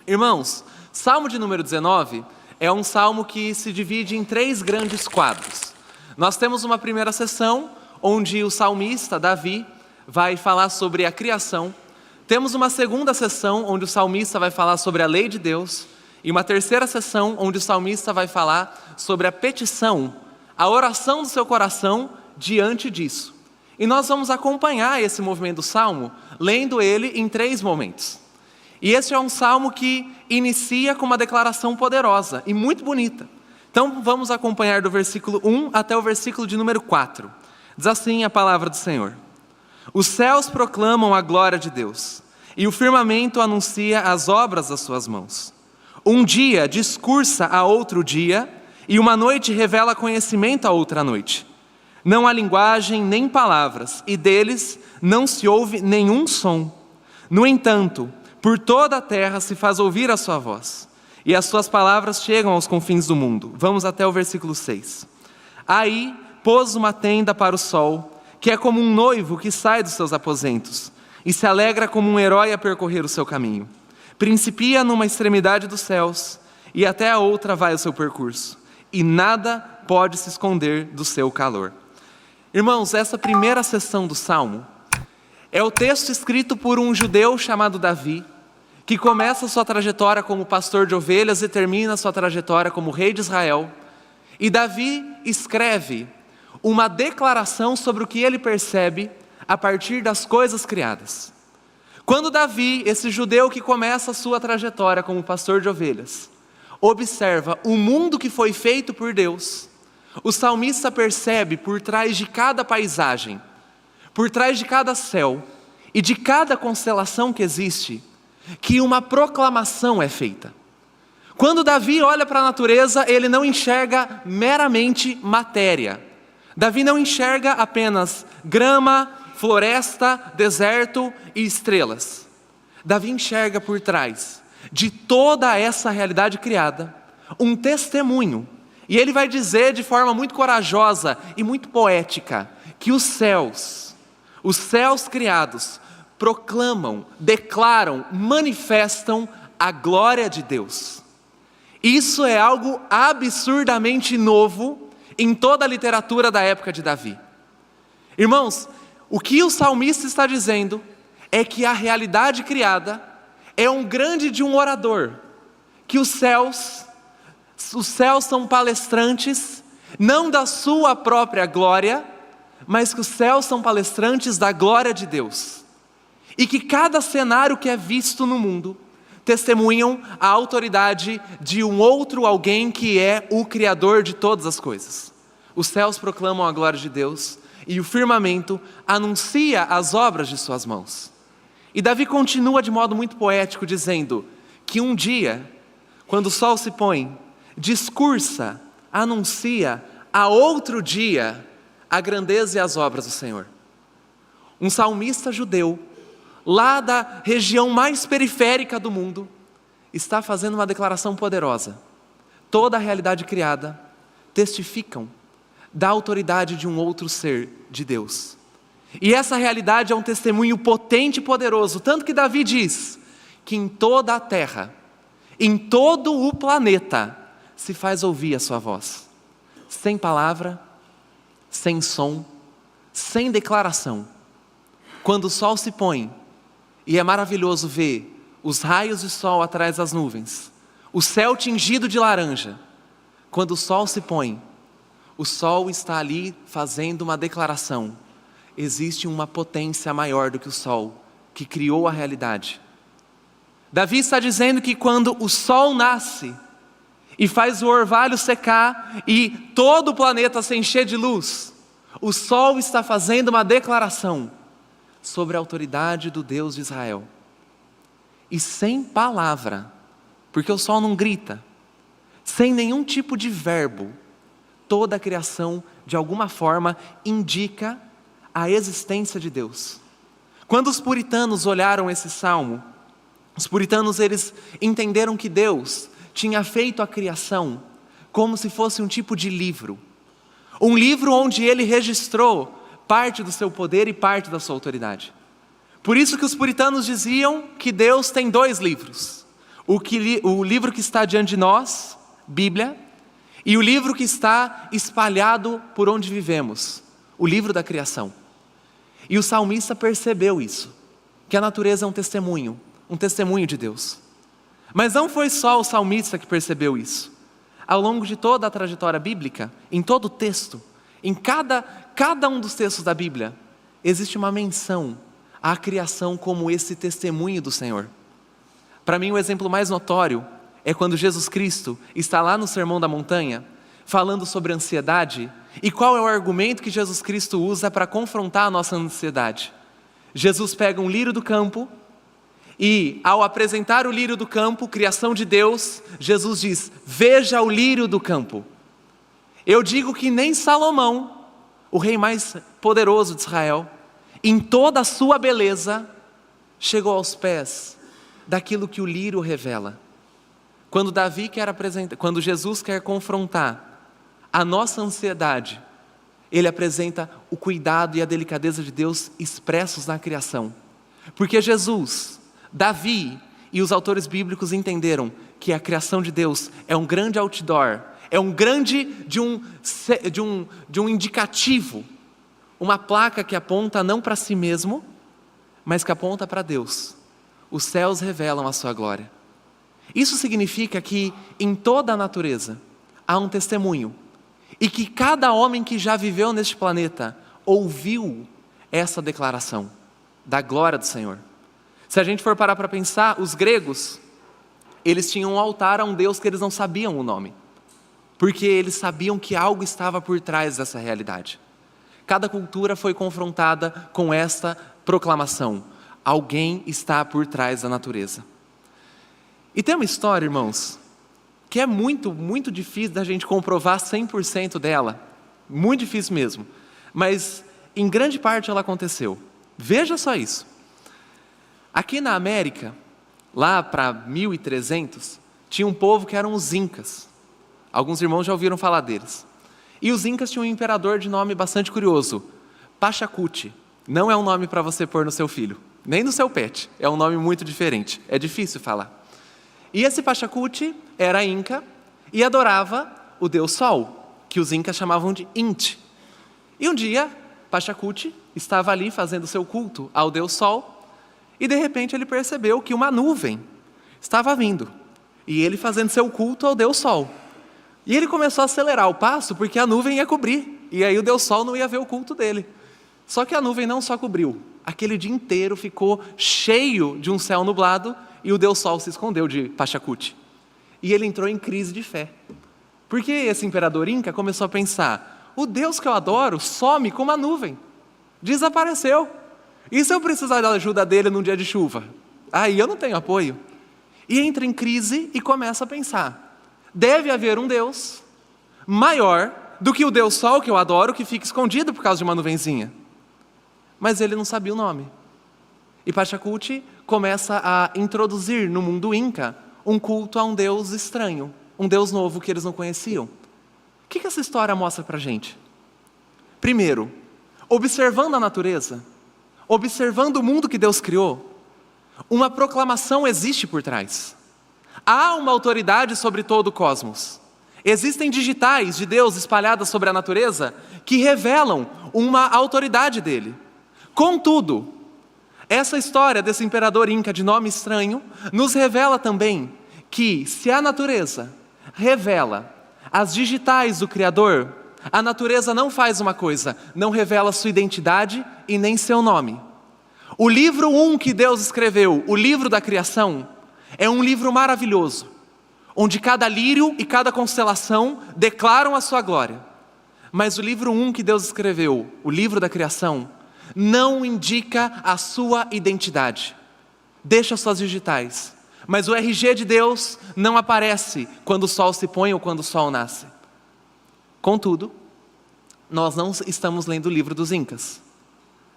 Irmãos, Salmo de número 19 é um salmo que se divide em 3 grandes quadros. Nós temos uma primeira seção, onde o salmista, Davi, vai falar sobre a criação. Temos uma segunda seção, onde o salmista vai falar sobre a lei de Deus. E uma terceira seção, onde o salmista vai falar sobre a petição, a oração do seu coração diante disso. E nós vamos acompanhar esse movimento do salmo, lendo ele em 3 momentos. E esse é um salmo que inicia com uma declaração poderosa e muito bonita. Então vamos acompanhar do versículo 1 até o versículo de número 4. Diz assim a palavra do Senhor: Os céus proclamam a glória de Deus, e o firmamento anuncia as obras das suas mãos. Um dia discursa a outro dia, e uma noite revela conhecimento a outra noite. Não há linguagem nem palavras, e deles não se ouve nenhum som. No entanto, por toda a terra se faz ouvir a sua voz, e as suas palavras chegam aos confins do mundo. Vamos até o versículo 6. Aí pôs uma tenda para o sol, que é como um noivo que sai dos seus aposentos, e se alegra como um herói a percorrer o seu caminho. Principia numa extremidade dos céus, e até a outra vai o seu percurso, e nada pode se esconder do seu calor. Irmãos, essa primeira seção do Salmo é o texto escrito por um judeu chamado Davi, que começa sua trajetória como pastor de ovelhas e termina sua trajetória como rei de Israel. E Davi escreve uma declaração sobre o que ele percebe a partir das coisas criadas. Quando Davi, esse judeu que começa a sua trajetória como pastor de ovelhas, observa o mundo que foi feito por Deus, o salmista percebe por trás de cada paisagem, por trás de cada céu e de cada constelação que existe, que uma proclamação é feita. Quando Davi olha para a natureza, ele não enxerga meramente matéria. Davi não enxerga apenas grama, floresta, deserto e estrelas. Davi enxerga por trás de toda essa realidade criada um testemunho. E ele vai dizer de forma muito corajosa e muito poética que os céus criados, proclamam, declaram, manifestam a glória de Deus. Isso é algo absurdamente novo em toda a literatura da época de Davi. Irmãos, o que o salmista está dizendo é que a realidade criada é um grande de um orador, que os céus são palestrantes, não da sua própria glória, mas que os céus são palestrantes da glória de Deus. E que cada cenário que é visto no mundo testemunham a autoridade de um outro alguém que é o Criador de todas as coisas. Os céus proclamam a glória de Deus e o firmamento anuncia as obras de suas mãos. E Davi continua de modo muito poético dizendo que um dia, quando o sol se põe, discursa, anuncia a outro dia a grandeza e as obras do Senhor. Um salmista judeu, lá da região mais periférica do mundo, está fazendo uma declaração poderosa. Toda a realidade criada testificam da autoridade de um outro ser de Deus. E essa realidade é um testemunho potente e poderoso, tanto que Davi diz que em toda a terra, em todo o planeta, se faz ouvir a sua voz. Sem palavra, sem som, sem declaração. Quando o sol se põe, e é maravilhoso ver os raios de sol atrás das nuvens, o céu tingido de laranja. Quando o sol se põe, o sol está ali fazendo uma declaração. Existe uma potência maior do que o sol, que criou a realidade. Davi está dizendo que quando o sol nasce e faz o orvalho secar e todo o planeta se encher de luz, o sol está fazendo uma declaração sobre a autoridade do Deus de Israel. E sem palavra, porque o sol não grita, sem nenhum tipo de verbo, toda a criação de alguma forma indica a existência de Deus. Quando os puritanos olharam esse salmo, os puritanos eles entenderam que Deus tinha feito a criação como se fosse um tipo de livro. Um livro onde ele registrou parte do seu poder e parte da sua autoridade. Por isso que os puritanos diziam que Deus tem 2 livros. o livro que está diante de nós, Bíblia, e o livro que está espalhado por onde vivemos, o livro da criação. E o salmista percebeu isso, que a natureza é um testemunho de Deus. Mas não foi só o salmista que percebeu isso. Ao longo de toda a trajetória bíblica, em todo o texto, em cada um dos textos da Bíblia, existe uma menção à criação como esse testemunho do Senhor. Para mim, o exemplo mais notório é quando Jesus Cristo está lá no Sermão da Montanha, falando sobre ansiedade. E qual é o argumento que Jesus Cristo usa para confrontar a nossa ansiedade? Jesus pega um lírio do campo e, ao apresentar o lírio do campo, criação de Deus, Jesus diz: veja o lírio do campo. Eu digo que nem Salomão, o rei mais poderoso de Israel, em toda a sua beleza, chegou aos pés daquilo que o lírio revela. Quando Jesus quer confrontar a nossa ansiedade, ele apresenta o cuidado e a delicadeza de Deus expressos na criação. Porque Jesus, Davi e os autores bíblicos entenderam que a criação de Deus é um grande outdoor, é um grande de um indicativo, uma placa que aponta não para si mesmo, mas que aponta para Deus. Os céus revelam a sua glória. Isso significa que em toda a natureza há um testemunho, e que cada homem que já viveu neste planeta ouviu essa declaração da glória do Senhor. Se a gente for parar para pensar, os gregos, eles tinham um altar a um Deus que eles não sabiam o nome, porque eles sabiam que algo estava por trás dessa realidade. Cada cultura foi confrontada com esta proclamação: alguém está por trás da natureza. E tem uma história, irmãos, que é muito, muito difícil da gente comprovar 100% dela, muito difícil mesmo, mas em grande parte ela aconteceu. Veja só isso. Aqui na América, lá para 1300, tinha um povo que eram os Incas. Alguns irmãos já ouviram falar deles. E os Incas tinham um imperador de nome bastante curioso, Pachacuti. Não é um nome para você pôr no seu filho, nem no seu pet, é um nome muito diferente, é difícil falar. E esse Pachacuti era Inca e adorava o deus Sol, que os Incas chamavam de Inti. E um dia, Pachacuti estava ali fazendo seu culto ao deus Sol, e de repente ele percebeu que uma nuvem estava vindo, e ele fazendo seu culto ao deus Sol. E ele começou a acelerar o passo, porque a nuvem ia cobrir, e aí o deus Sol não ia ver o culto dele. Só que a nuvem não só cobriu, aquele dia inteiro ficou cheio de um céu nublado, e o deus Sol se escondeu de Pachacuti. E ele entrou em crise de fé. Porque esse imperador Inca começou a pensar: o Deus que eu adoro some como a nuvem, desapareceu. E se eu precisar da ajuda dele num dia de chuva? Aí eu não tenho apoio. E entra em crise e começa a pensar: deve haver um Deus maior do que o deus Sol que eu adoro, que fica escondido por causa de uma nuvenzinha. Mas ele não sabia o nome. E Pachacuti começa a introduzir no mundo Inca um culto a um Deus estranho, um Deus novo que eles não conheciam. O que essa história mostra para a gente? Primeiro, observando a natureza, observando o mundo que Deus criou, uma proclamação existe por trás. Há uma autoridade sobre todo o cosmos. Existem digitais de Deus espalhadas sobre a natureza que revelam uma autoridade dele. Contudo, essa história desse imperador Inca de nome estranho nos revela também que, se a natureza revela as digitais do Criador, a natureza não faz uma coisa, não revela sua identidade e nem seu nome. O livro 1 que Deus escreveu, o livro da criação, é um livro maravilhoso, onde cada lírio e cada constelação declaram a sua glória. Mas o livro 1 que Deus escreveu, o livro da criação, não indica a sua identidade. Deixa suas digitais, mas o RG de Deus não aparece quando o sol se põe ou quando o sol nasce. Contudo, nós não estamos lendo o livro dos Incas.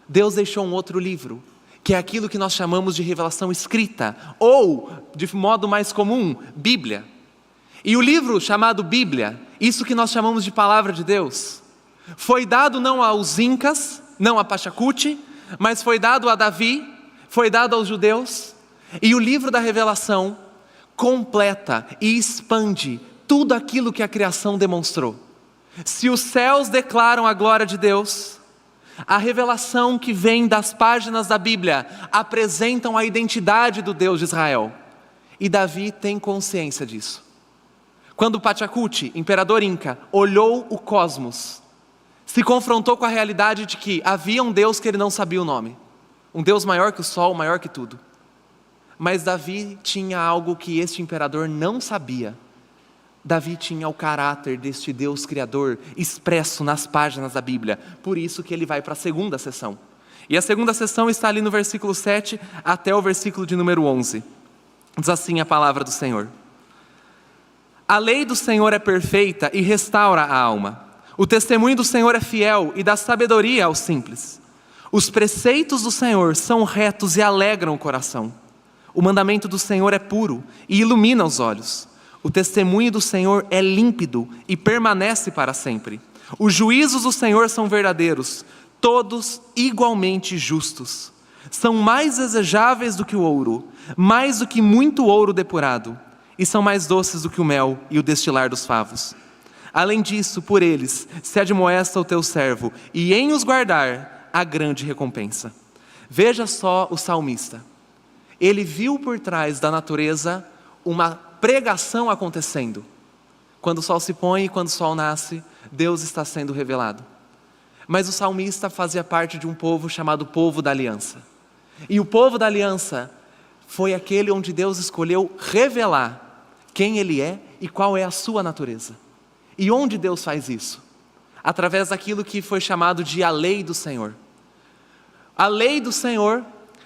Deus deixou um outro livro, que é aquilo que nós chamamos de revelação escrita, ou, de modo mais comum, Bíblia. E o livro chamado Bíblia, isso que nós chamamos de Palavra de Deus, foi dado não aos Incas, não a Pachacuti, mas foi dado a Davi, foi dado aos judeus. E o livro da revelação completa e expande tudo aquilo que a criação demonstrou. Se os céus declaram a glória de Deus, a revelação que vem das páginas da Bíblia apresentam a identidade do Deus de Israel. E Davi tem consciência disso. Quando Pachacuti, imperador inca, olhou o cosmos, se confrontou com a realidade de que havia um Deus que ele não sabia o nome. Um Deus maior que o sol, maior que tudo. Mas Davi tinha algo que este imperador não sabia. Davi tinha o caráter deste Deus Criador expresso nas páginas da Bíblia. Por isso que ele vai para a segunda sessão. E a segunda sessão está ali no versículo 7 até o versículo de número 11. Diz assim a palavra do Senhor. A lei do Senhor é perfeita e restaura a alma. O testemunho do Senhor é fiel e dá sabedoria aos simples. Os preceitos do Senhor são retos e alegram o coração. O mandamento do Senhor é puro e ilumina os olhos. O testemunho do Senhor é límpido e permanece para sempre. Os juízos do Senhor são verdadeiros, todos igualmente justos. São mais desejáveis do que o ouro, mais do que muito ouro depurado, e são mais doces do que o mel e o destilar dos favos. Além disso, por eles se admoesta o teu servo, e em os guardar há grande recompensa. Veja só o salmista. Ele viu por trás da natureza uma pregação acontecendo. Quando o sol se põe e quando o sol nasce, Deus está sendo revelado. Mas o salmista fazia parte de um povo chamado povo da aliança. E o povo da aliança foi aquele onde Deus escolheu revelar quem Ele é e qual é a sua natureza. E onde Deus faz isso? Através daquilo que foi chamado de a lei do Senhor. A lei do Senhor,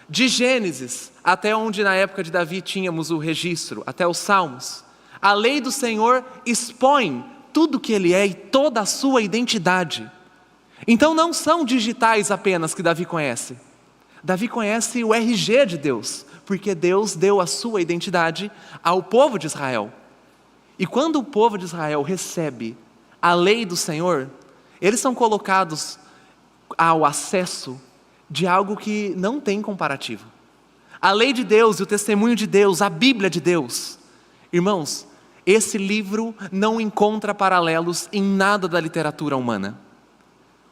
de Gênesis até onde na época de Davi tínhamos o registro, até os Salmos. A lei do Senhor expõe tudo que Ele é e toda a sua identidade. Então não são digitais apenas que Davi conhece. Davi conhece o RG de Deus, porque Deus deu a sua identidade ao povo de Israel. E quando o povo de Israel recebe a lei do Senhor, eles são colocados ao acesso de algo que não tem comparativo. A lei de Deus e o testemunho de Deus, a Bíblia de Deus. Irmãos, esse livro não encontra paralelos em nada da literatura humana.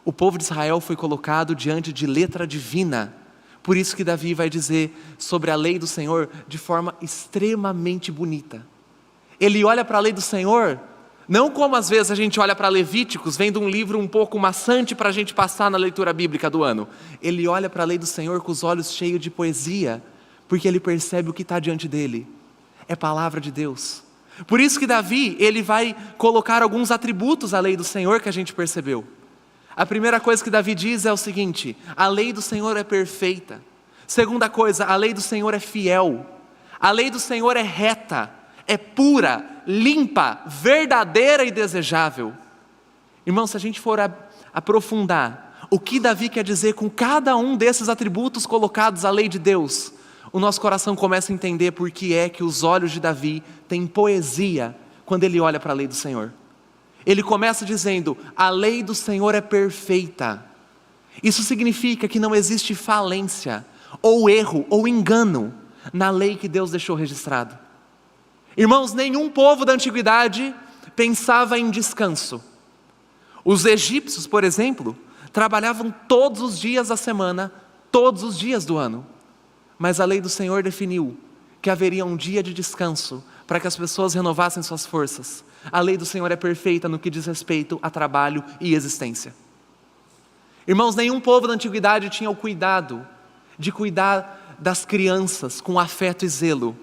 O povo de Israel foi colocado diante de letra divina. Por isso que Davi vai dizer sobre a lei do Senhor de forma extremamente bonita. Ele olha para a lei do Senhor, não como às vezes a gente olha para Levíticos, vendo um livro um pouco maçante para a gente passar na leitura bíblica do ano. Ele olha para a lei do Senhor com os olhos cheios de poesia, porque ele percebe o que está diante dele. É palavra de Deus. Por isso que Davi, ele vai colocar alguns atributos à lei do Senhor que a gente percebeu. A primeira coisa que Davi diz é o seguinte: a lei do Senhor é perfeita. Segunda coisa, a lei do Senhor é fiel. A lei do Senhor é reta, é pura, limpa, verdadeira e desejável. Irmão, se a gente for aprofundar o que Davi quer dizer com cada um desses atributos colocados à lei de Deus, o nosso coração começa a entender por que é que os olhos de Davi têm poesia quando ele olha para a lei do Senhor. Ele começa dizendo: a lei do Senhor é perfeita. Isso significa que não existe falência, ou erro, ou engano na lei que Deus deixou registrado. Irmãos, nenhum povo da antiguidade pensava em descanso. Os egípcios, por exemplo, trabalhavam todos os dias da semana, todos os dias do ano. Mas a lei do Senhor definiu que haveria um dia de descanso para que as pessoas renovassem suas forças. A lei do Senhor é perfeita no que diz respeito a trabalho e existência. Irmãos, nenhum povo da antiguidade tinha o cuidado de cuidar das crianças com afeto e zelo.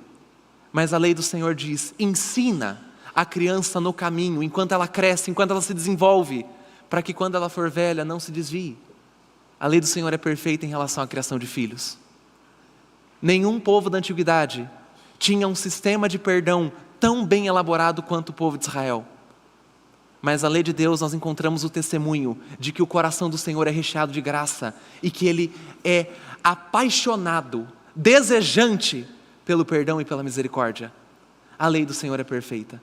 Mas a lei do Senhor diz: ensina a criança no caminho, enquanto ela cresce, enquanto ela se desenvolve, para que quando ela for velha não se desvie. A lei do Senhor é perfeita em relação à criação de filhos. Nenhum povo da antiguidade tinha um sistema de perdão tão bem elaborado quanto o povo de Israel. Mas a lei de Deus, nós encontramos o testemunho de que o coração do Senhor é recheado de graça e que Ele é apaixonado, desejante pelo perdão e pela misericórdia. A lei do Senhor é perfeita.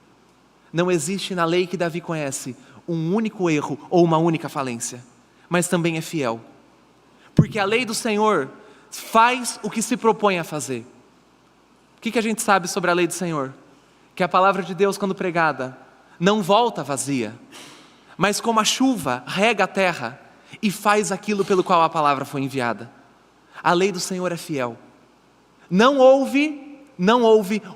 Não existe na lei que Davi conhece um único erro ou uma única falência, mas também é fiel. Porque a lei do Senhor faz o que se propõe a fazer. O que a gente sabe sobre a lei do Senhor? que a palavra de Deus, quando pregada, não volta vazia, mas como a chuva rega a terra e faz aquilo pelo qual a palavra foi enviada. A lei do Senhor é fiel. Não houve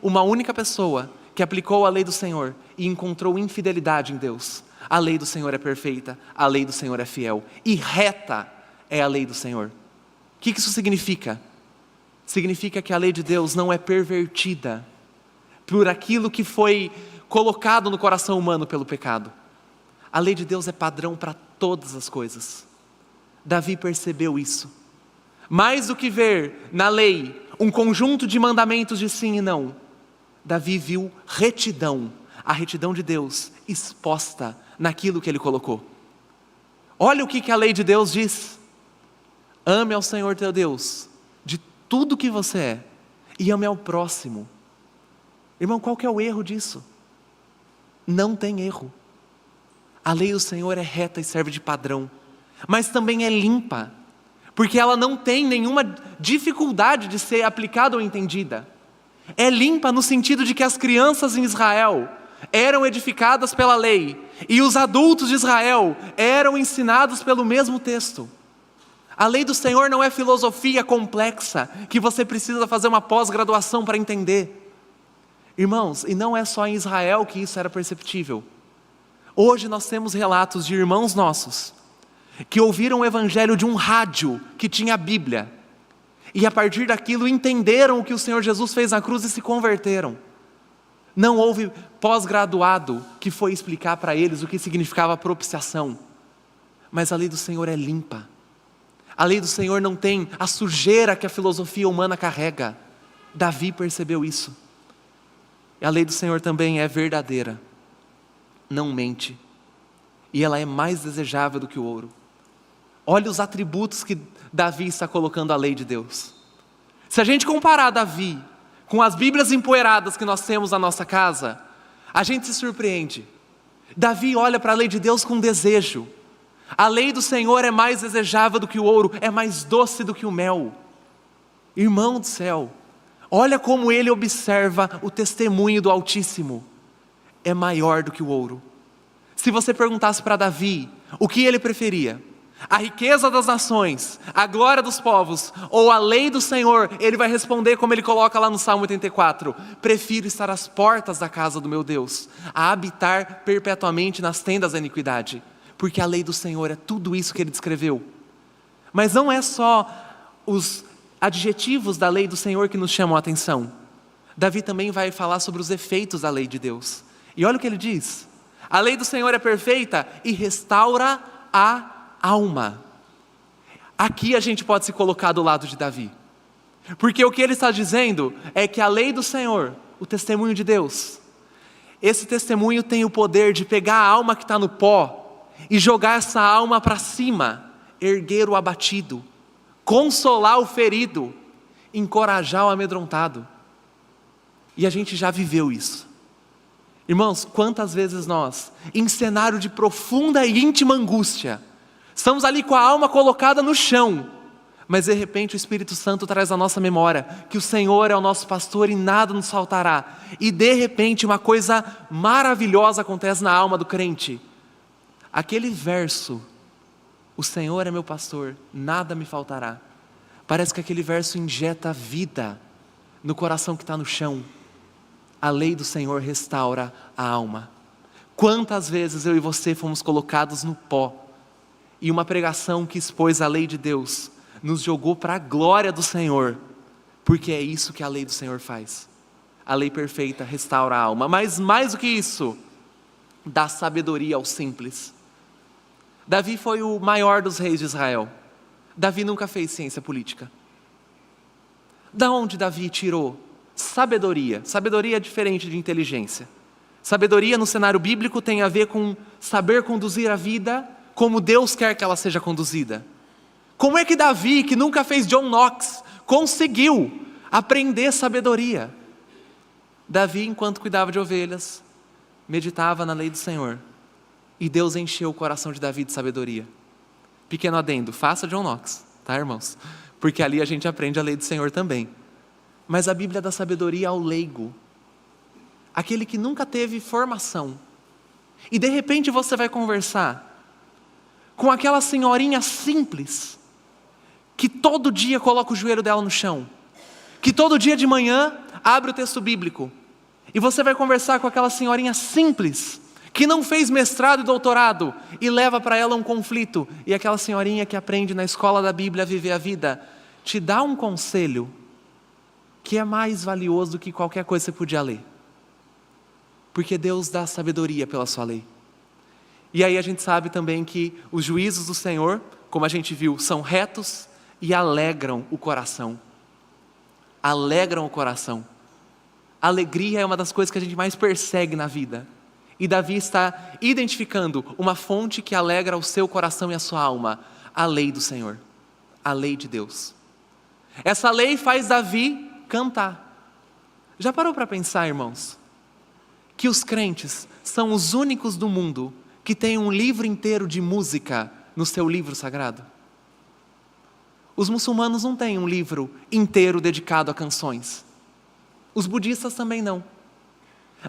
uma única pessoa que aplicou a lei do Senhor e encontrou infidelidade em Deus. A lei do Senhor é perfeita, a lei do Senhor é fiel e reta é a lei do Senhor. O que isso significa? Significa que a lei de Deus não é pervertida por aquilo que foi colocado no coração humano pelo pecado. A lei de Deus é padrão para todas as coisas. Davi percebeu isso. Mais do que ver na lei um conjunto de mandamentos de sim e não, Davi viu retidão, a retidão de Deus exposta naquilo que ele colocou. Olha o que a lei de Deus diz: ame ao Senhor teu Deus de tudo que você é e ame ao próximo. Irmão, qual que é o erro disso? Não tem erro. A lei do Senhor é reta e serve de padrão, mas também é limpa, porque ela não tem nenhuma dificuldade de ser aplicada ou entendida. É limpa no sentido de que as crianças em Israel eram edificadas pela lei, e os adultos de Israel eram ensinados pelo mesmo texto. A lei do Senhor não é filosofia complexa, que você precisa fazer uma pós-graduação para entender. Irmãos, e não é só em Israel que isso era perceptível. Hoje nós temos relatos de irmãos nossos que ouviram o evangelho de um rádio que tinha a Bíblia, e a partir daquilo entenderam o que o Senhor Jesus fez na cruz e se converteram. Não houve pós-graduado que foi explicar para eles o que significava propiciação. Mas a lei do Senhor é limpa. A lei do Senhor não tem a sujeira que a filosofia humana carrega. Davi percebeu isso. E a lei do Senhor também é verdadeira, não mente, e ela é mais desejável do que o ouro. Olha os atributos que Davi está colocando à lei de Deus. Se a gente comparar Davi com as Bíblias empoeiradas que nós temos na nossa casa, a gente se surpreende. Davi olha para a lei de Deus com desejo. A lei do Senhor é mais desejável do que o ouro, é mais doce do que o mel. Irmão do céu, olha como ele observa o testemunho do Altíssimo. É maior do que o ouro. Se você perguntasse para Davi o que ele preferia, a riqueza das nações, a glória dos povos ou a lei do Senhor, ele vai responder como ele coloca lá no Salmo 84: prefiro estar às portas da casa do meu Deus, a habitar perpetuamente nas tendas da iniquidade, porque a lei do Senhor é tudo isso que ele descreveu. Mas não é só os adjetivos da lei do Senhor que nos chamam a atenção. Davi também vai falar sobre os efeitos da lei de Deus. E olha o que ele diz: a lei do Senhor é perfeita e restaura a alma. Aqui a gente pode se colocar do lado de Davi, porque o que ele está dizendo é que a lei do Senhor, o testemunho de Deus, esse testemunho tem o poder de pegar a alma que está no pó e jogar essa alma para cima, erguer o abatido, consolar o ferido, encorajar o amedrontado. E a gente já viveu isso. Irmãos, quantas vezes nós, em cenário de profunda e íntima angústia, estamos ali com a alma colocada no chão, mas de repente o Espírito Santo traz à nossa memória que o Senhor é o nosso pastor e nada nos faltará, e de repente uma coisa maravilhosa acontece na alma do crente. Aquele verso, o Senhor é meu pastor, nada me faltará, parece que aquele verso injeta vida no coração que está no chão. A lei do Senhor restaura a alma. Quantas vezes eu e você fomos colocados no pó, e uma pregação que expôs a lei de Deus nos jogou para a glória do Senhor, porque é isso que a lei do Senhor faz. A lei perfeita restaura a alma, mas mais do que isso, dá sabedoria aos simples. Davi foi o maior dos reis de Israel. Davi nunca fez ciência política. Da onde Davi tirou sabedoria? Sabedoria é diferente de inteligência. Sabedoria no cenário bíblico tem a ver com saber conduzir a vida como Deus quer que ela seja conduzida. Como é que Davi, que nunca fez John Knox, conseguiu aprender sabedoria? Davi, enquanto cuidava de ovelhas, meditava na lei do Senhor, e Deus encheu o coração de Davi de sabedoria. Pequeno adendo, faça John Knox, tá, irmãos? Porque ali a gente aprende a lei do Senhor também. Mas a Bíblia dá sabedoria ao leigo. aquele que nunca teve formação. E de repente você vai conversar com aquela senhorinha simples, que todo dia coloca o joelho dela no chão, que todo dia de manhã abre o texto bíblico. E você vai conversar com aquela senhorinha simples, que não fez mestrado e doutorado, e leva para ela um conflito. E aquela senhorinha que aprende na escola da Bíblia a viver a vida, te dá um conselho que é mais valioso do que qualquer coisa que você podia ler. Porque Deus dá sabedoria pela sua lei. E aí a gente sabe também que os juízos do Senhor, como a gente viu, são retos e alegram o coração. Alegram o coração. A alegria é uma das coisas que a gente mais persegue na vida. E Davi está identificando uma fonte que alegra o seu coração e a sua alma. A lei do Senhor. A lei de Deus. Essa lei faz Davi cantar. Já parou para pensar, irmãos? Que os crentes são os únicos do mundo que têm um livro inteiro de música no seu livro sagrado? Os muçulmanos não têm um livro inteiro dedicado a canções. Os budistas também não.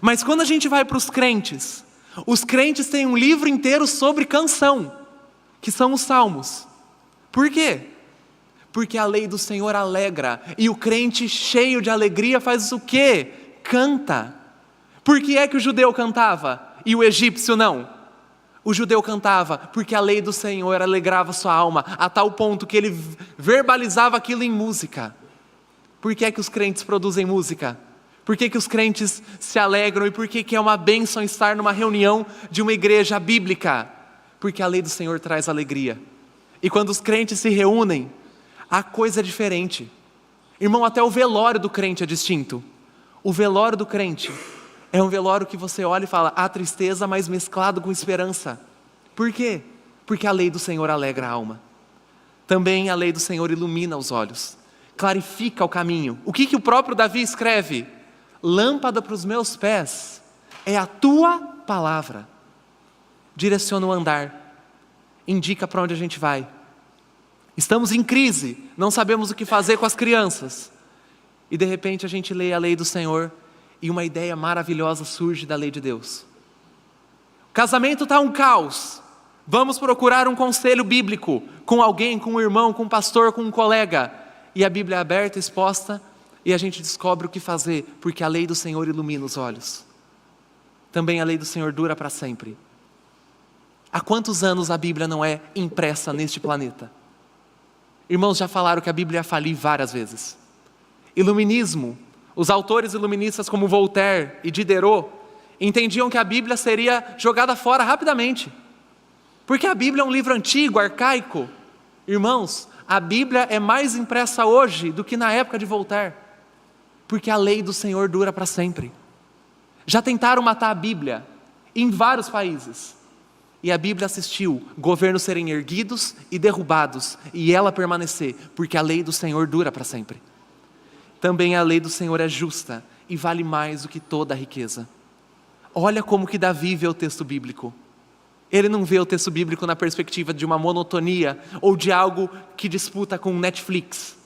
Mas quando a gente vai para os crentes têm um livro inteiro sobre canção, que são os salmos. Por quê? Porque a lei do Senhor alegra, e o crente cheio de alegria faz o quê? Canta. Por que é que o judeu cantava e o egípcio não? O judeu cantava porque a lei do Senhor alegrava sua alma, a tal ponto que ele verbalizava aquilo em música. Por que é que os crentes produzem música? Por que que os crentes se alegram? E por que que é uma bênção estar numa reunião de uma igreja bíblica? Porque a lei do Senhor traz alegria. E quando os crentes se reúnem, a coisa é diferente. Irmão, até o velório do crente é distinto. O velório do crente é um velório que você olha e fala, há tristeza, mas mesclado com esperança. Por quê? Porque a lei do Senhor alegra a alma. Também a lei do Senhor ilumina os olhos, clarifica o caminho. O que o próprio Davi escreve? Lâmpada para os meus pés é a tua palavra. Direciona o andar, indica para onde a gente vai. Estamos em crise, não sabemos o que fazer com as crianças. E de repente a gente lê a lei do Senhor e uma ideia maravilhosa surge da lei de Deus. O casamento está um caos. Vamos procurar um conselho bíblico com alguém, com um irmão, com um pastor, com um colega. E a Bíblia é aberta, exposta, e a gente descobre o que fazer, porque a lei do Senhor ilumina os olhos. Também a lei do Senhor dura para sempre. Há quantos anos a Bíblia não é impressa neste planeta? Irmãos, já falaram que a Bíblia ia falir várias vezes. Iluminismo, os autores iluministas como Voltaire e Diderot entendiam que a Bíblia seria jogada fora rapidamente. Porque a Bíblia é um livro antigo, arcaico. Irmãos, a Bíblia é mais impressa hoje do que na época de Voltaire. Porque a lei do Senhor dura para sempre. Já tentaram matar a Bíblia em vários países. E a Bíblia assistiu governos serem erguidos e derrubados, e ela permanecer, porque a lei do Senhor dura para sempre. Também a lei do Senhor é justa e vale mais do que toda a riqueza. Olha como que Davi vê o texto bíblico. Ele não vê o texto bíblico na perspectiva de uma monotonia ou de algo que disputa com Netflix.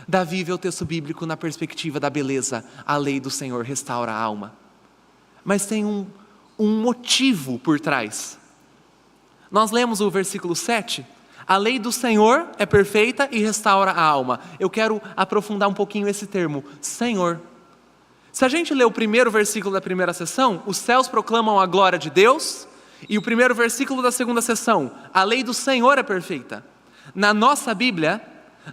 Davi vê o texto bíblico na perspectiva da beleza. A lei do Senhor restaura a alma. Mas tem um motivo por trás. Nós lemos o versículo 7. A lei do Senhor é perfeita e restaura a alma. Eu quero aprofundar um pouquinho esse termo, Senhor. Se a gente ler o primeiro versículo da primeira sessão, os céus proclamam a glória de Deus, e o primeiro versículo da segunda sessão, a lei do Senhor é perfeita. Na nossa Bíblia,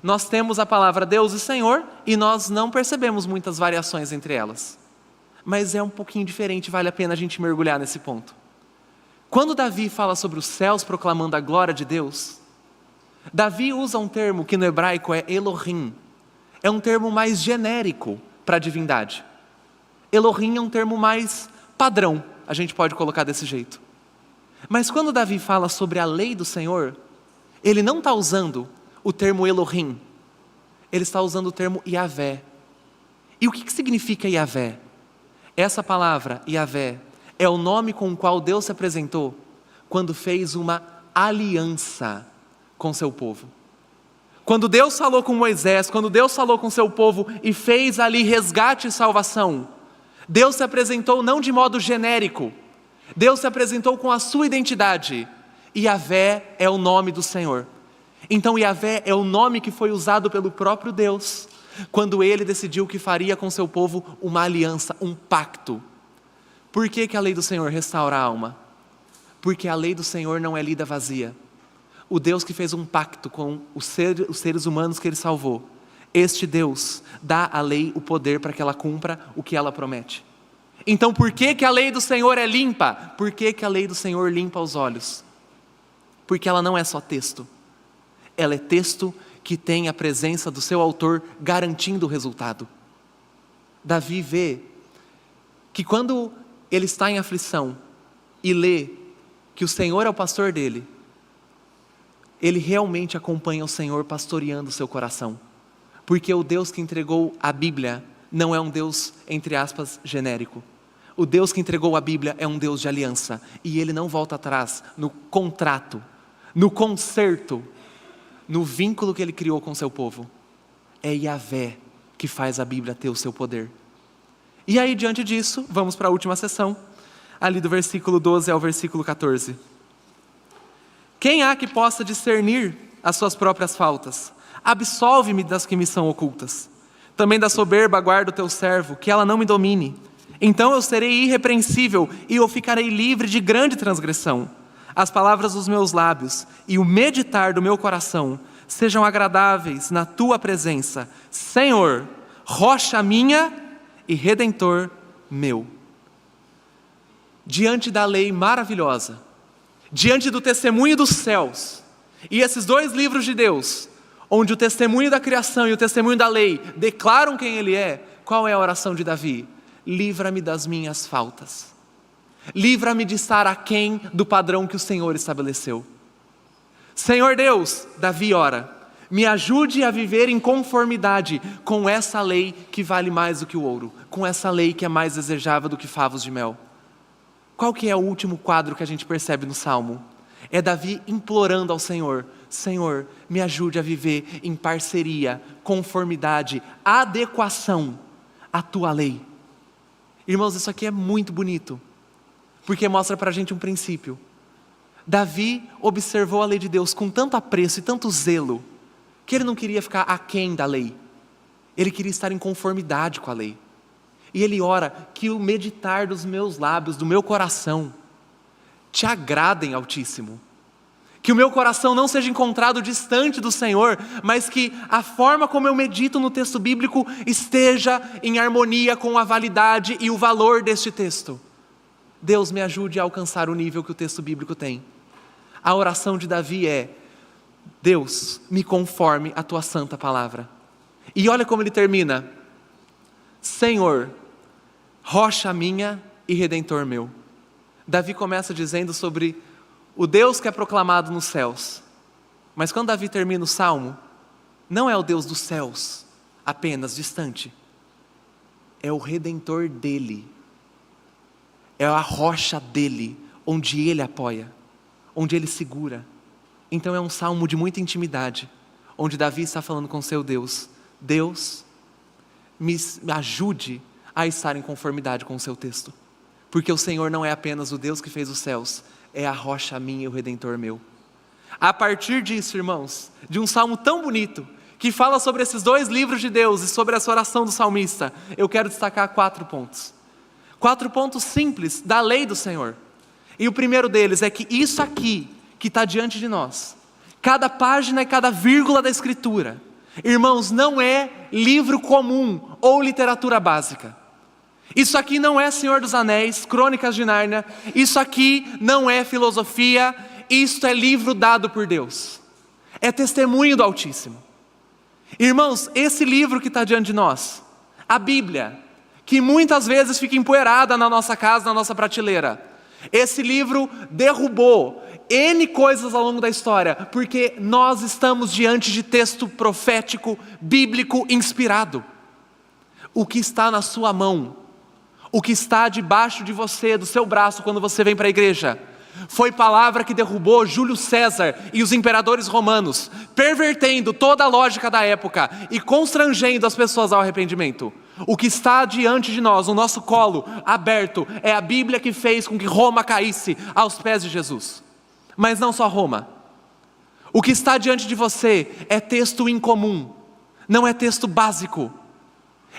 nós temos a palavra Deus e Senhor, e nós não percebemos muitas variações entre elas. Mas é um pouquinho diferente, vale a pena a gente mergulhar nesse ponto. Quando Davi fala sobre os céus proclamando a glória de Deus, Davi usa um termo que no hebraico é Elohim. É um termo mais genérico para a divindade. Elohim é um termo mais padrão, a gente pode colocar desse jeito. Mas quando Davi fala sobre a lei do Senhor, ele não está usando o termo Elohim, ele está usando o termo Yavé. E o que significa Yavé? Essa palavra, Yavé, é o nome com o qual Deus se apresentou quando fez uma aliança com seu povo. Quando Deus falou com Moisés, quando Deus falou com seu povo e fez ali resgate e salvação, Deus se apresentou não de modo genérico, Deus se apresentou com a sua identidade. Yahvé é o nome do Senhor. Então Yahvé é o nome que foi usado pelo próprio Deus, quando Ele decidiu que faria com seu povo uma aliança, um pacto. Por que a lei do Senhor restaura a alma? Porque a lei do Senhor não é lida vazia. O Deus que fez um pacto com os seres humanos que Ele salvou, este Deus dá à lei o poder para que ela cumpra o que ela promete. Então por que a lei do Senhor é limpa? Por que a lei do Senhor limpa os olhos? Porque ela não é só texto. Ela é texto que tem a presença do seu autor garantindo o resultado. Davi vê que quando ele está em aflição e lê que o Senhor é o pastor dele, ele realmente acompanha o Senhor pastoreando o seu coração. Porque o Deus que entregou a Bíblia não é um Deus, entre aspas, genérico. O Deus que entregou a Bíblia é um Deus de aliança. E Ele não volta atrás no contrato, no concerto, no vínculo que Ele criou com o seu povo. É Yahvé que faz a Bíblia ter o seu poder. E aí, diante disso, vamos para a última sessão, ali do versículo 12 ao versículo 14. Quem há que possa discernir as suas próprias faltas? Absolve-me das que me são ocultas. Também da soberba guarda o teu servo, que ela não me domine. Então eu serei irrepreensível e eu ficarei livre de grande transgressão. As palavras dos meus lábios e o meditar do meu coração sejam agradáveis na tua presença, Senhor, rocha minha e redentor meu. Diante da lei maravilhosa, diante do testemunho dos céus, e esses dois livros de Deus, onde o testemunho da criação e o testemunho da lei declaram quem Ele é, qual é a oração de Davi? Livra-me das minhas faltas. Livra-me de estar aquém do padrão que o Senhor estabeleceu. Senhor Deus, Davi ora, me ajude a viver em conformidade com essa lei que vale mais do que o ouro, com essa lei que é mais desejável do que favos de mel. Qual que é o último quadro que a gente percebe no Salmo? É Davi implorando ao Senhor, Senhor, me ajude a viver em parceria, conformidade, adequação à tua lei. Irmãos, isso aqui é muito bonito, porque mostra para a gente um princípio. Davi observou a lei de Deus com tanto apreço e tanto zelo, que ele não queria ficar aquém da lei, ele queria estar em conformidade com a lei. E ele ora que o meditar dos meus lábios, do meu coração, te agradem, Altíssimo. Que o meu coração não seja encontrado distante do Senhor, mas que a forma como eu medito no texto bíblico esteja em harmonia com a validade e o valor deste texto. Deus me ajude a alcançar o nível que o texto bíblico tem. A oração de Davi é: Deus, me conforme a tua santa palavra. E olha como ele termina: Senhor, rocha minha e redentor meu. Davi começa dizendo sobre o Deus que é proclamado nos céus. Mas quando Davi termina o Salmo, não é o Deus dos céus, apenas distante. É o Redentor dele. É a rocha dele, onde ele apoia, onde ele segura. Então é um salmo de muita intimidade, onde Davi está falando com seu Deus. Deus, me ajude a estar em conformidade com o seu texto. Porque o Senhor não é apenas o Deus que fez os céus, é a rocha minha e o Redentor meu. A partir disso, irmãos, de um salmo tão bonito, que fala sobre esses dois livros de Deus e sobre essa oração do salmista, eu quero destacar 4 pontos. 4 pontos simples da lei do Senhor. E o primeiro deles é que isso aqui, que está diante de nós, cada página e cada vírgula da Escritura, irmãos, não é livro comum ou literatura básica. Isso aqui não é Senhor dos Anéis, Crônicas de Nárnia, isso aqui não é filosofia, isto é livro dado por Deus, é testemunho do Altíssimo. Irmãos, esse livro que está diante de nós, a Bíblia, que muitas vezes fica empoeirada na nossa casa, na nossa prateleira, esse livro derrubou N coisas ao longo da história, porque nós estamos diante de texto profético, bíblico, inspirado. O que está na sua mão, o que está debaixo de você, do seu braço, quando você vem para a igreja, foi palavra que derrubou Júlio César e os imperadores romanos, pervertendo toda a lógica da época e constrangendo as pessoas ao arrependimento. O que está diante de nós, o nosso colo aberto, é a Bíblia que fez com que Roma caísse aos pés de Jesus. Mas não só Roma. O que está diante de você é texto incomum, não é texto básico.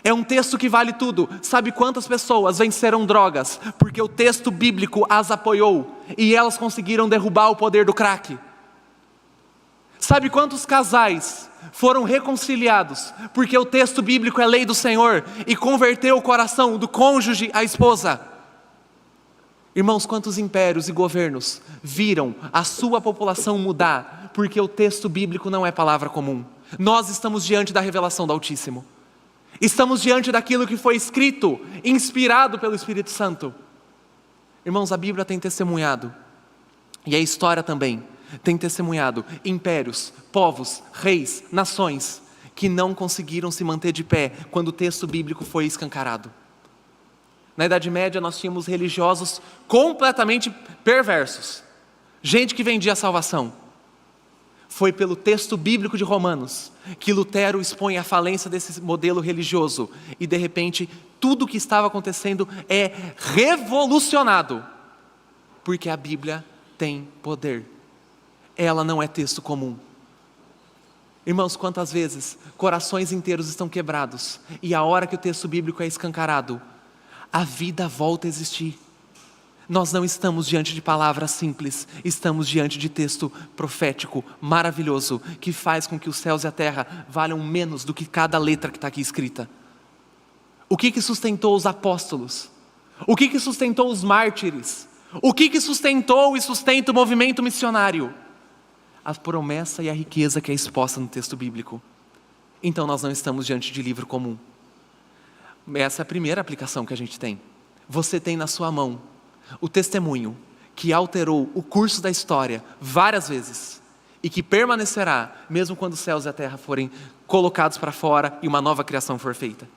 É um texto que vale tudo. Sabe quantas pessoas venceram drogas porque o texto bíblico as apoiou e elas conseguiram derrubar o poder do crack? Sabe quantos casais foram reconciliados porque o texto bíblico é lei do Senhor e converteu o coração do cônjuge à esposa? Irmãos, quantos impérios e governos viram a sua população mudar porque o texto bíblico não é palavra comum? Nós estamos diante da revelação do Altíssimo. Estamos diante daquilo que foi escrito, inspirado pelo Espírito Santo. Irmãos, a Bíblia tem testemunhado, e a história também tem testemunhado, impérios, povos, reis, nações, que não conseguiram se manter de pé quando o texto bíblico foi escancarado. Na Idade Média nós tínhamos religiosos completamente perversos, gente que vendia a salvação. Foi pelo texto bíblico de Romanos que Lutero expõe a falência desse modelo religioso e de repente tudo o que estava acontecendo é revolucionado, porque a Bíblia tem poder. Ela não é texto comum. Irmãos, quantas vezes corações inteiros estão quebrados e a hora que o texto bíblico é escancarado, a vida volta a existir. Nós não estamos diante de palavras simples, estamos diante de texto profético, maravilhoso, que faz com que os céus e a terra valham menos do que cada letra que está aqui escrita. O que sustentou os apóstolos? O que sustentou os mártires? O que sustentou e sustenta o movimento missionário? A promessa e a riqueza que é exposta no texto bíblico. Então nós não estamos diante de livro comum. Essa é a primeira aplicação que a gente tem. Você tem na sua mão o testemunho que alterou o curso da história várias vezes e que permanecerá mesmo quando os céus e a terra forem colocados para fora e uma nova criação for feita.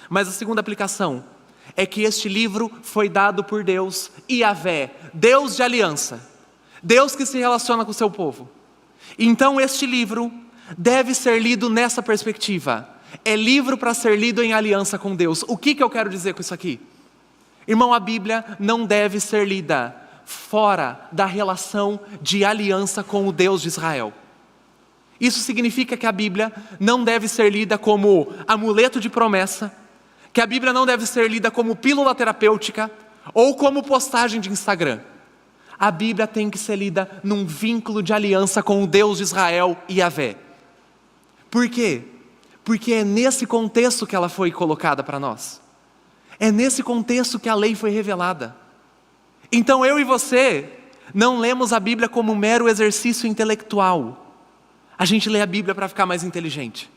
Mas a segunda aplicação é que este livro foi dado por Deus, Yahvé, Deus de aliança, Deus que se relaciona com o seu povo. Então este livro deve ser lido nessa perspectiva. É livro para ser lido em aliança com Deus. O que eu quero dizer com isso aqui? Irmão, a Bíblia não deve ser lida fora da relação de aliança com o Deus de Israel. Isso significa que a Bíblia não deve ser lida como amuleto de promessa, que a Bíblia não deve ser lida como pílula terapêutica ou como postagem de Instagram. A Bíblia tem que ser lida num vínculo de aliança com o Deus de Israel e Yahvé. Por quê? Porque é nesse contexto que ela foi colocada para nós. É nesse contexto que a lei foi revelada. Então eu e você não lemos a Bíblia como um mero exercício intelectual. A gente lê a Bíblia para ficar mais inteligente.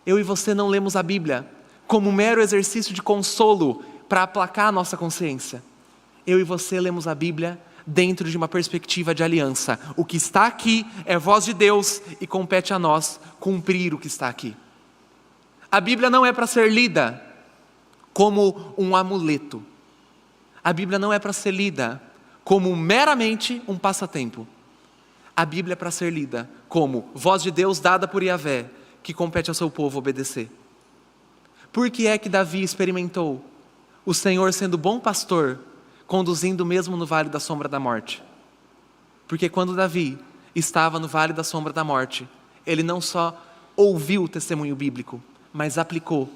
Eu e você não lemos a Bíblia como um mero exercício de consolo para aplacar a nossa consciência. Eu e você lemos a Bíblia dentro de uma perspectiva de aliança. O que está aqui é voz de Deus e compete a nós cumprir o que está aqui. A Bíblia não é para ser lida como um amuleto. A Bíblia não é para ser lida como meramente um passatempo. A Bíblia é para ser lida como voz de Deus dada por Yahvé, que compete ao seu povo obedecer. Por que é que Davi experimentou o Senhor sendo bom pastor, conduzindo mesmo no vale da sombra da morte? Porque quando Davi estava no vale da sombra da morte, ele não só ouviu o testemunho bíblico, mas aplicou.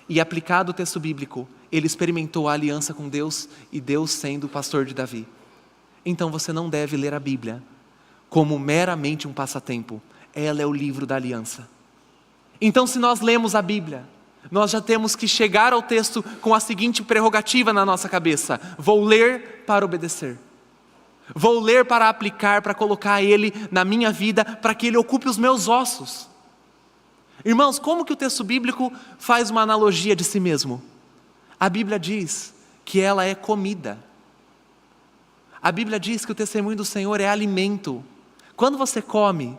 E aplicado o texto bíblico, ele experimentou a aliança com Deus e Deus sendo o pastor de Davi. Então você não deve ler a Bíblia como meramente um passatempo. Ela é o livro da aliança. Então se nós lemos a Bíblia, nós já temos que chegar ao texto com a seguinte prerrogativa na nossa cabeça: vou ler para obedecer. Vou ler para aplicar, para colocar ele na minha vida, para que ele ocupe os meus ossos. Irmãos, como que o texto bíblico faz uma analogia de si mesmo? A Bíblia diz que ela é comida. A Bíblia diz que o testemunho do Senhor é alimento. Quando você come,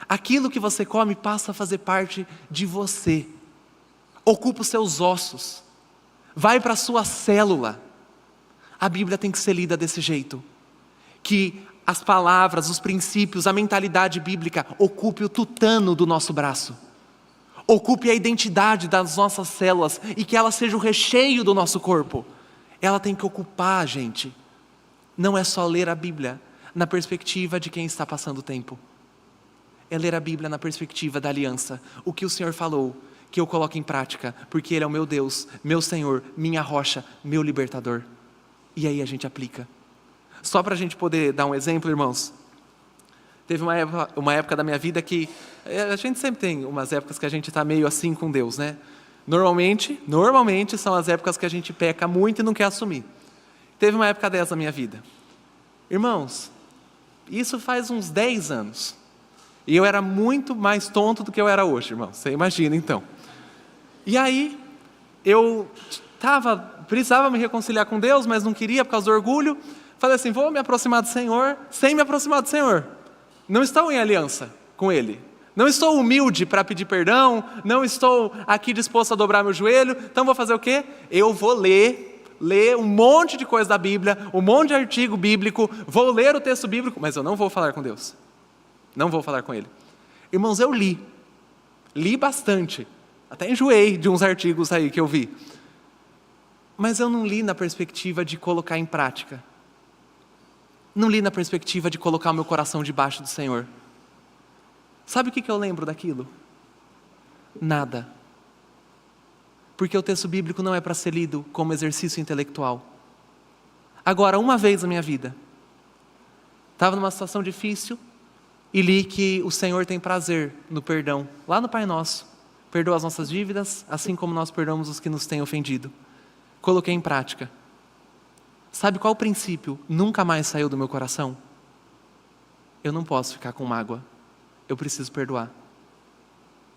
aquilo que você come passa a fazer parte de você. Ocupa os seus ossos. Vai para a sua célula. A Bíblia tem que ser lida desse jeito. Que as palavras, os princípios, a mentalidade bíblica ocupe o tutano do nosso braço. ocupe a identidade das nossas células e que ela seja o recheio do nosso corpo. Ela tem que ocupar a gente. Não é só ler a Bíblia na perspectiva de quem está passando o tempo. É ler a Bíblia na perspectiva da aliança. O que o Senhor falou, que eu coloco em prática, porque Ele é o meu Deus, meu Senhor, minha rocha, meu libertador. E aí a gente aplica. Só para a gente poder dar um exemplo, irmãos. Teve uma época da minha vida que... A gente sempre tem umas épocas que a gente está meio assim com Deus, né? Normalmente são as épocas que a gente peca muito e não quer assumir. Teve uma época dessa na minha vida. Irmãos, isso faz uns 10 anos. E eu era muito mais tonto do que eu era hoje, irmão. Você imagina, então. E aí, eu precisava me reconciliar com Deus, mas não queria por causa do orgulho. Falei assim, vou me aproximar do Senhor, sem me aproximar do Senhor. Não estou em aliança com Ele. Não estou humilde para pedir perdão, não estou aqui disposto a dobrar meu joelho. Então vou fazer o quê? Eu vou ler um monte de coisa da Bíblia, um monte de artigo bíblico, vou ler o texto bíblico, mas eu não vou falar com Deus. Não vou falar com Ele. Irmãos, eu li bastante, até enjoei de uns artigos aí que eu vi. Mas eu não li na perspectiva de colocar em prática. Não li na perspectiva de colocar o meu coração debaixo do Senhor. Sabe o que eu lembro daquilo? Nada. Porque o texto bíblico não é para ser lido como exercício intelectual. Agora, uma vez na minha vida, estava numa situação difícil e li que o Senhor tem prazer no perdão, lá no Pai Nosso. Perdoa as nossas dívidas, assim como nós perdoamos os que nos têm ofendido. Coloquei em prática. Sabe qual princípio nunca mais saiu do meu coração? Eu não posso ficar com mágoa. Eu preciso perdoar.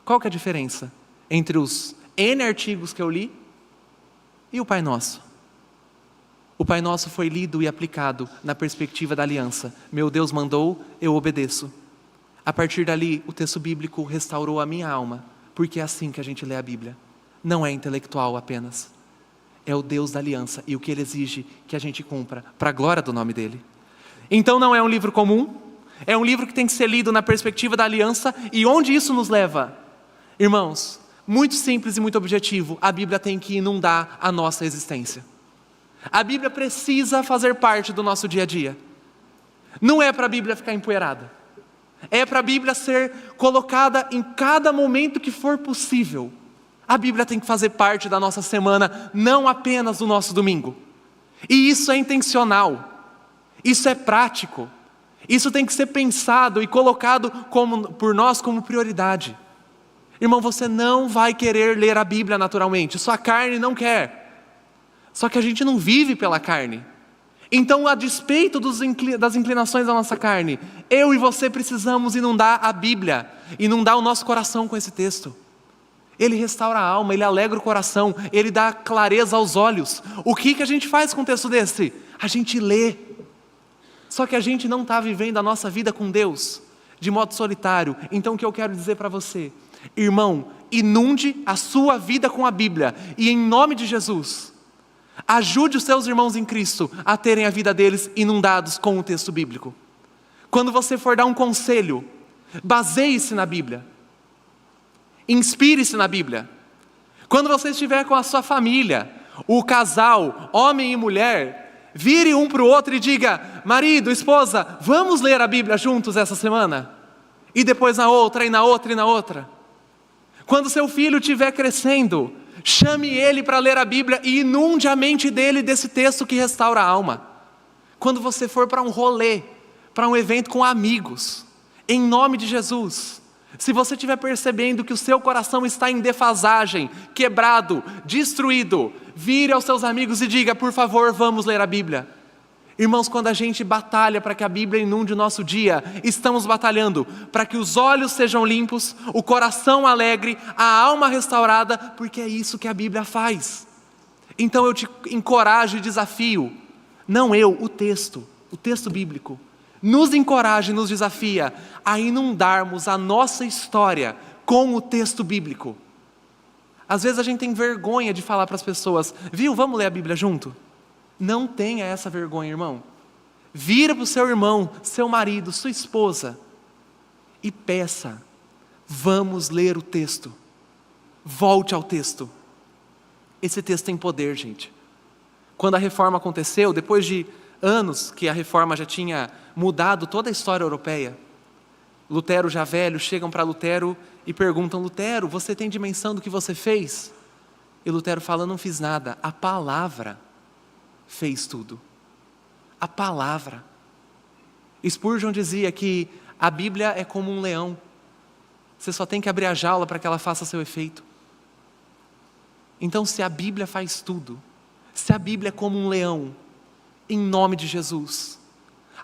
Qual que é a diferença entre os N artigos que eu li e o Pai Nosso? O Pai Nosso foi lido e aplicado na perspectiva da aliança. Meu Deus mandou, eu obedeço. A partir dali, o texto bíblico restaurou a minha alma, porque é assim que a gente lê a Bíblia. Não é intelectual apenas. É o Deus da aliança e o que Ele exige que a gente cumpra, para a glória do nome dEle. Então não é um livro comum, é um livro que tem que ser lido na perspectiva da aliança. E onde isso nos leva? Irmãos, muito simples e muito objetivo, a Bíblia tem que inundar a nossa existência. A Bíblia precisa fazer parte do nosso dia a dia. Não é para a Bíblia ficar empoeirada. É para a Bíblia ser colocada em cada momento que for possível. A Bíblia tem que fazer parte da nossa semana, não apenas do nosso domingo. E isso é intencional. Isso é prático. Isso tem que ser pensado e colocado por nós como prioridade. Irmão, você não vai querer ler a Bíblia naturalmente. Sua carne não quer. Só que a gente não vive pela carne. Então, a despeito das inclinações da nossa carne, eu e você precisamos inundar a Bíblia, inundar o nosso coração com esse texto. Ele restaura a alma, Ele alegra o coração, Ele dá clareza aos olhos. O que a gente faz com um texto desse? A gente lê. Só que a gente não está vivendo a nossa vida com Deus de modo solitário. Então o que eu quero dizer para você? Irmão, inunde a sua vida com a Bíblia. E em nome de Jesus, ajude os seus irmãos em Cristo a terem a vida deles inundados com o texto bíblico. Quando você for dar um conselho, baseie-se na Bíblia. Inspire-se na Bíblia. Quando você estiver com a sua família, o casal, homem e mulher, vire um para o outro e diga: marido, esposa, vamos ler a Bíblia juntos essa semana? E depois na outra, e na outra, e na outra. Quando seu filho estiver crescendo, chame ele para ler a Bíblia e inunde a mente dele desse texto que restaura a alma. Quando você for para um rolê, para um evento com amigos, em nome de Jesus, se você estiver percebendo que o seu coração está em defasagem, quebrado, destruído, vire aos seus amigos e diga: por favor, vamos ler a Bíblia. Irmãos, quando a gente batalha para que a Bíblia inunde o nosso dia, estamos batalhando para que os olhos sejam limpos, o coração alegre, a alma restaurada, porque é isso que a Bíblia faz. Então eu te encorajo e desafio, não eu, o texto bíblico, nos encoraja e nos desafia a inundarmos a nossa história com o texto bíblico. Às vezes a gente tem vergonha de falar para as pessoas: viu, vamos ler a Bíblia junto? Não tenha essa vergonha, irmão. Vira para o seu irmão, seu marido, sua esposa e peça: vamos ler o texto. Volte ao texto. Esse texto tem poder, gente. Quando a reforma aconteceu, depois de anos que a reforma já tinha mudado toda a história europeia, Lutero já velho, chegam para Lutero e perguntam: Lutero, você tem dimensão do que você fez? E Lutero fala: não fiz nada, a palavra fez tudo. A palavra. Spurgeon dizia que a Bíblia é como um leão. Você só tem que abrir a jaula para que ela faça seu efeito. Então, se a Bíblia faz tudo, se a Bíblia é como um leão, em nome de Jesus,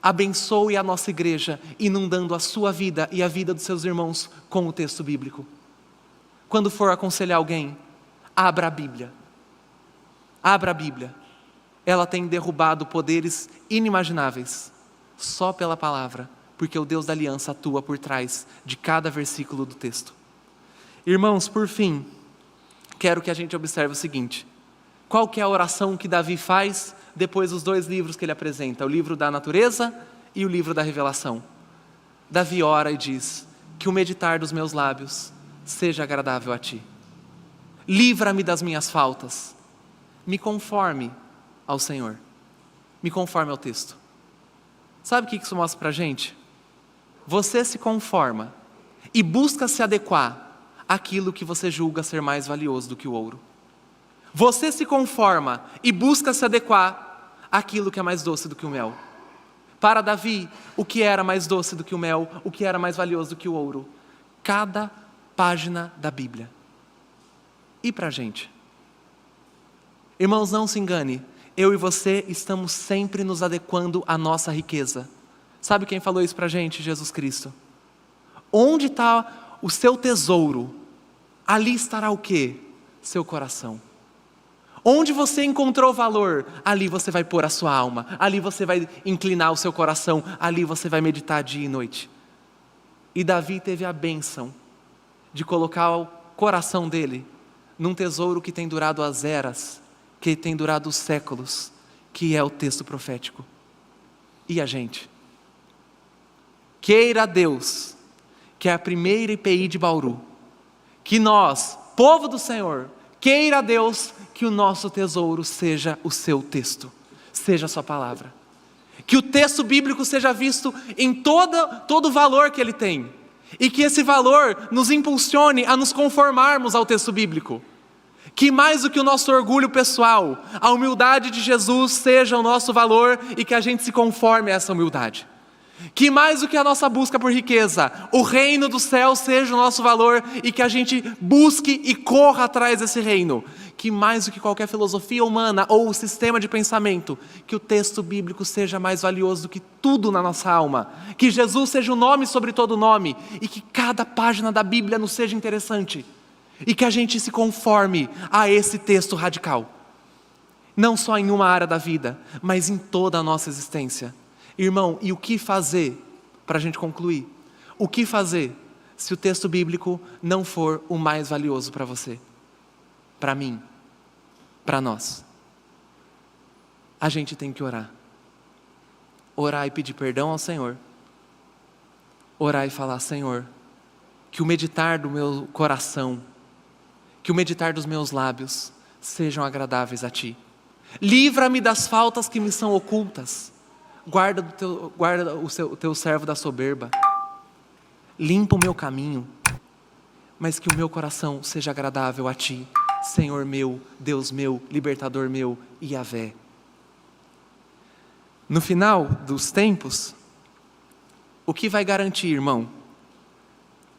abençoe a nossa igreja, inundando a sua vida e a vida dos seus irmãos com o texto bíblico. Quando for aconselhar alguém, abra a Bíblia. Abra a Bíblia. Ela tem derrubado poderes inimagináveis, só pela palavra, porque o Deus da aliança atua por trás de cada versículo do texto. Irmãos, por fim, quero que a gente observe o seguinte: qual que é a oração que Davi faz depois dos 2 livros que ele apresenta, o livro da natureza e o livro da revelação? Davi ora e diz: que o meditar dos meus lábios seja agradável a ti. Livra-me das minhas faltas, me conforme ao Senhor, me conforme ao texto. Sabe o que isso mostra para a gente? Você se conforma e busca se adequar àquilo que você julga ser mais valioso do que o ouro. Você se conforma e busca se adequar àquilo que é mais doce do que o mel. Para Davi, o que era mais doce do que o mel, o que era mais valioso do que o ouro? Cada página da Bíblia. E para a gente? Irmãos, não se engane, eu e você estamos sempre nos adequando à nossa riqueza. Sabe quem falou isso para a gente? Jesus Cristo. Onde está o seu tesouro, ali estará o quê? Seu coração. Onde você encontrou valor, ali você vai pôr a sua alma, ali você vai inclinar o seu coração, ali você vai meditar dia e noite. E Davi teve a bênção de colocar o coração dele num tesouro que tem durado as eras, que tem durado os séculos, que é o texto profético. E a gente? Queira Deus que é a primeira IPI de Bauru, que nós, povo do Senhor, queira Deus que o nosso tesouro seja o seu texto, seja a sua palavra. Que o texto bíblico seja visto em todo o valor que ele tem. E que esse valor nos impulsione a nos conformarmos ao texto bíblico. Que mais do que o nosso orgulho pessoal, a humildade de Jesus seja o nosso valor e que a gente se conforme a essa humildade. Que mais do que a nossa busca por riqueza, o reino do céu seja o nosso valor e que a gente busque e corra atrás desse reino. Que mais do que qualquer filosofia humana ou sistema de pensamento, que o texto bíblico seja mais valioso do que tudo na nossa alma. Que Jesus seja o nome sobre todo nome e que cada página da Bíblia nos seja interessante. E que a gente se conforme a esse texto radical. Não só em uma área da vida, mas em toda a nossa existência. Irmão, e o que fazer, para a gente concluir, o que fazer se o texto bíblico não for o mais valioso para você, para mim, para nós? A gente tem que orar. Orar e pedir perdão ao Senhor. Orar e falar: Senhor, que o meditar do meu coração, que o meditar dos meus lábios sejam agradáveis a Ti. Livra-me das faltas que me são ocultas. Guarda o teu servo da soberba. Limpa o meu caminho, mas que o meu coração seja agradável a Ti, Senhor meu, Deus meu, libertador meu, Yahvé. No final dos tempos, o que vai garantir, irmão,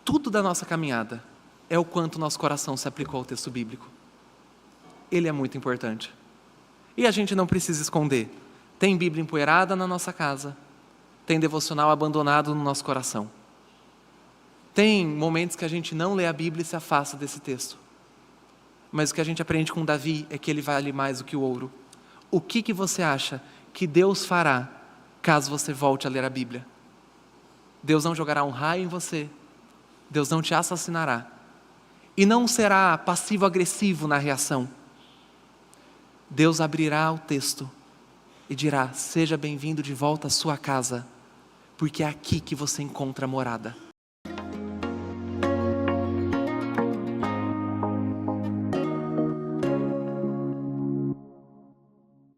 tudo da nossa caminhada é o quanto nosso coração se aplicou ao texto bíblico. Ele é muito importante. E a gente não precisa esconder. Tem Bíblia empoeirada na nossa casa. Tem devocional abandonado no nosso coração. Tem momentos que a gente não lê a Bíblia e se afasta desse texto. Mas o que a gente aprende com Davi é que ele vale mais do que o ouro. O que você acha que Deus fará caso você volte a ler a Bíblia? Deus não jogará um raio em você. Deus não te assassinará. E não será passivo-agressivo na reação. Deus abrirá o texto e dirá: seja bem-vindo de volta à sua casa, porque é aqui que você encontra morada.